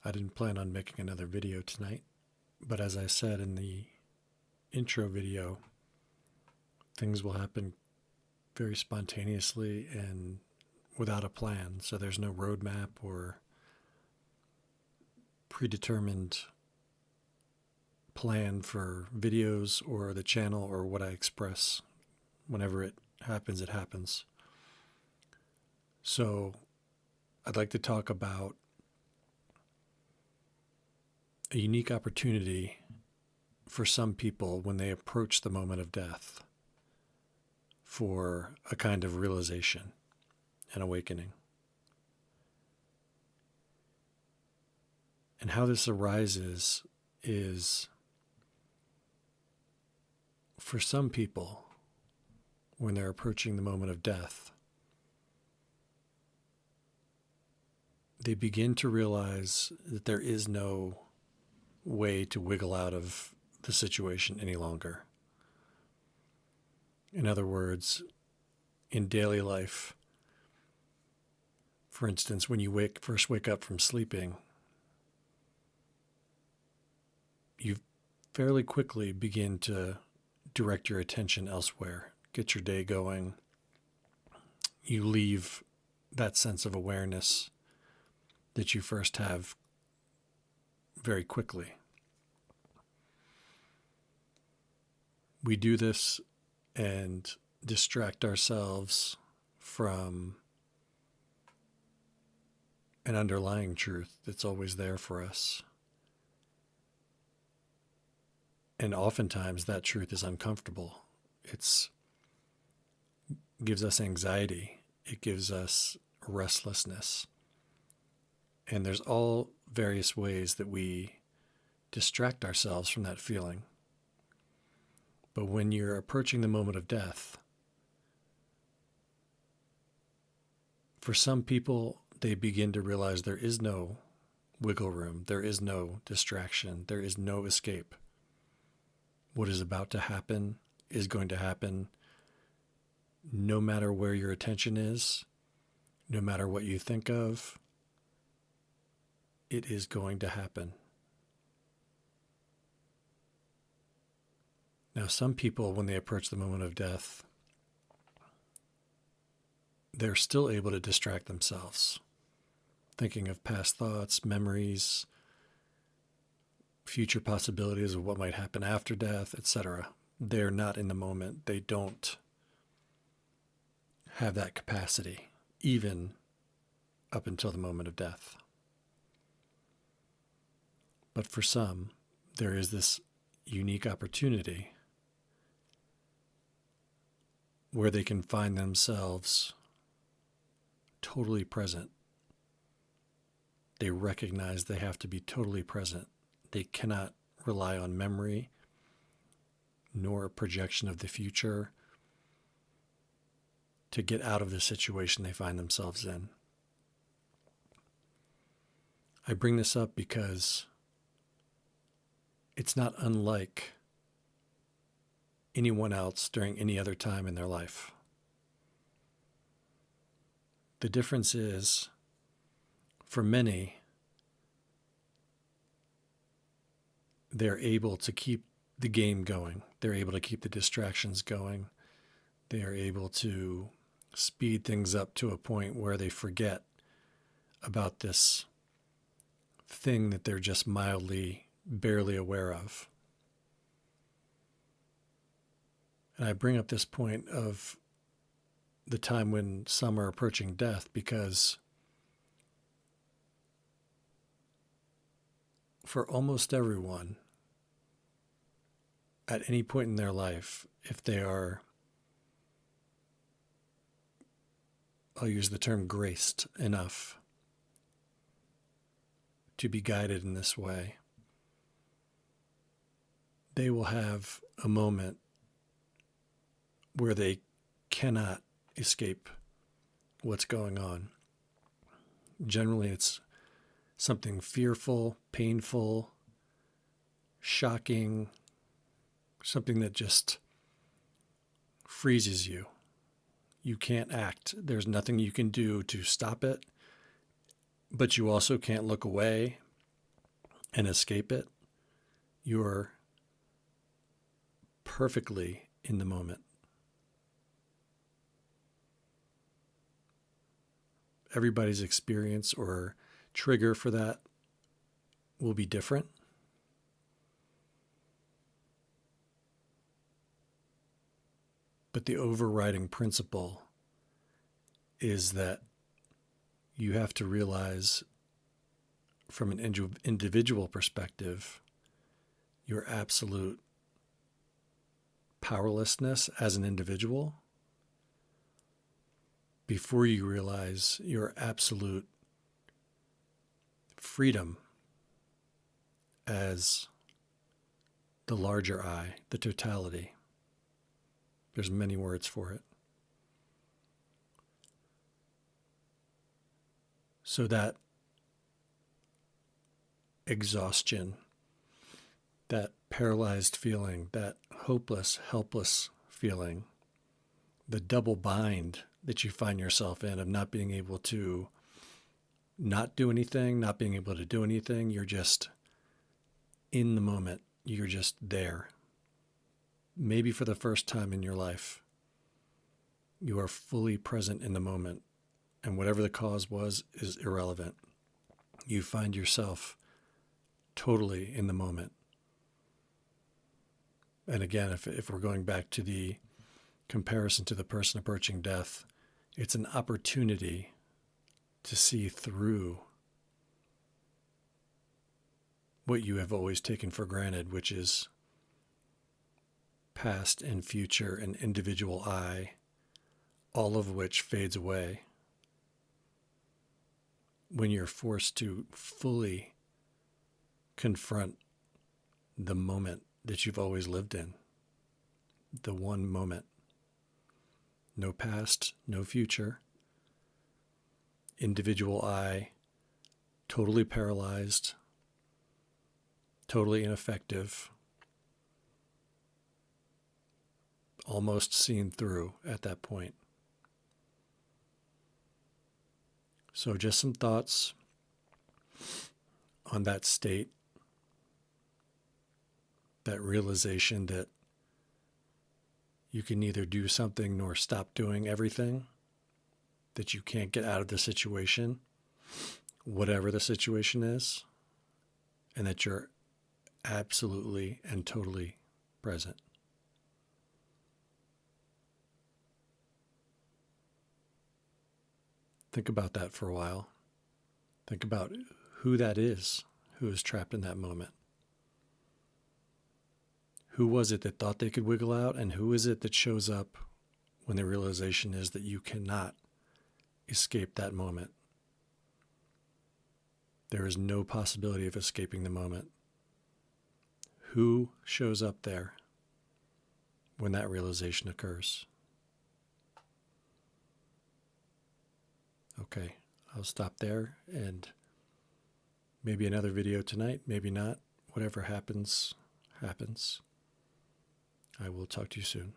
I didn't plan on making another video tonight, but as I said in the intro video, things will happen very spontaneously and without a plan. So there's no roadmap or predetermined plan for videos or the channel or what I express. Whenever it happens, it happens. So I'd like to talk about a unique opportunity for some people when they approach the moment of death for a kind of realization and awakening. And how this arises is, for some people, when they're approaching the moment of death, they begin to realize that there is no way to wiggle out of the situation any longer. In other words, in daily life, for instance, when you first wake up from sleeping, you fairly quickly begin to direct your attention elsewhere, get your day going. You leave that sense of awareness that you first have very quickly. We do this and distract ourselves from an underlying truth that's always there for us. And oftentimes that truth is uncomfortable. It gives us anxiety. It gives us restlessness. And there's all various ways that we distract ourselves from that feeling. But when you're approaching the moment of death, for some people, they begin to realize there is no wiggle room. There is no distraction. There is no escape. What is about to happen is going to happen no matter where your attention is, no matter what you think of. It is going to happen. Now, some people, when they approach the moment of death, they're still able to distract themselves, thinking of past thoughts, memories, future possibilities of what might happen after death, etc. They're not in the moment. They don't have that capacity, even up until the moment of death. But for some, there is this unique opportunity where they can find themselves totally present. They recognize they have to be totally present. They cannot rely on memory nor a projection of the future to get out of the situation they find themselves in. I bring this up because it's not unlike anyone else during any other time in their life. The difference is, for many, they're able to keep the game going. They're able to keep the distractions going. They are able to speed things up to a point where they forget about this thing that they're just mildly, barely aware of. And I bring up this point of the time when some are approaching death because for almost everyone, at any point in their life, if they are, I'll use the term graced enough to be guided in this way, they will have a moment where they cannot escape what's going on. Generally, it's something fearful, painful, shocking, something that just freezes you. You can't act. There's nothing you can do to stop it, but you also can't look away. and escape it, you're perfectly in the moment. Everybody's experience or trigger for that will be different. But the overriding principle is that you have to realize from an individual perspective, your absolute powerlessness as an individual before you realize your absolute freedom as the larger I, the totality. There's many words for it. So that exhaustion, that paralyzed feeling, that hopeless, helpless feeling, the double bind that you find yourself in of not being able to not do anything, not being able to do anything. You're just in the moment. You're just there. Maybe for the first time in your life, you are fully present in the moment, and whatever the cause was is irrelevant. You find yourself totally in the moment. And again, if we're going back to the comparison to the person approaching death, it's an opportunity to see through what you have always taken for granted, which is past and future and individual I, all of which fades away when you're forced to fully confront the moment that you've always lived in, the one moment. No past, no future. Individual I, totally paralyzed, totally ineffective, almost seen through at that point. So just some thoughts on that state, that realization that you can neither do something nor stop doing everything, that you can't get out of the situation, whatever the situation is, and that you're absolutely and totally present. Think about that for a while. Think about who that is who is trapped in that moment. Who was it that thought they could wiggle out, and who is it that shows up when the realization is that you cannot escape that moment? There is no possibility of escaping the moment. Who shows up there when that realization occurs? Okay, I'll stop there, and maybe another video tonight, maybe not. Whatever happens, happens. I will talk to you soon.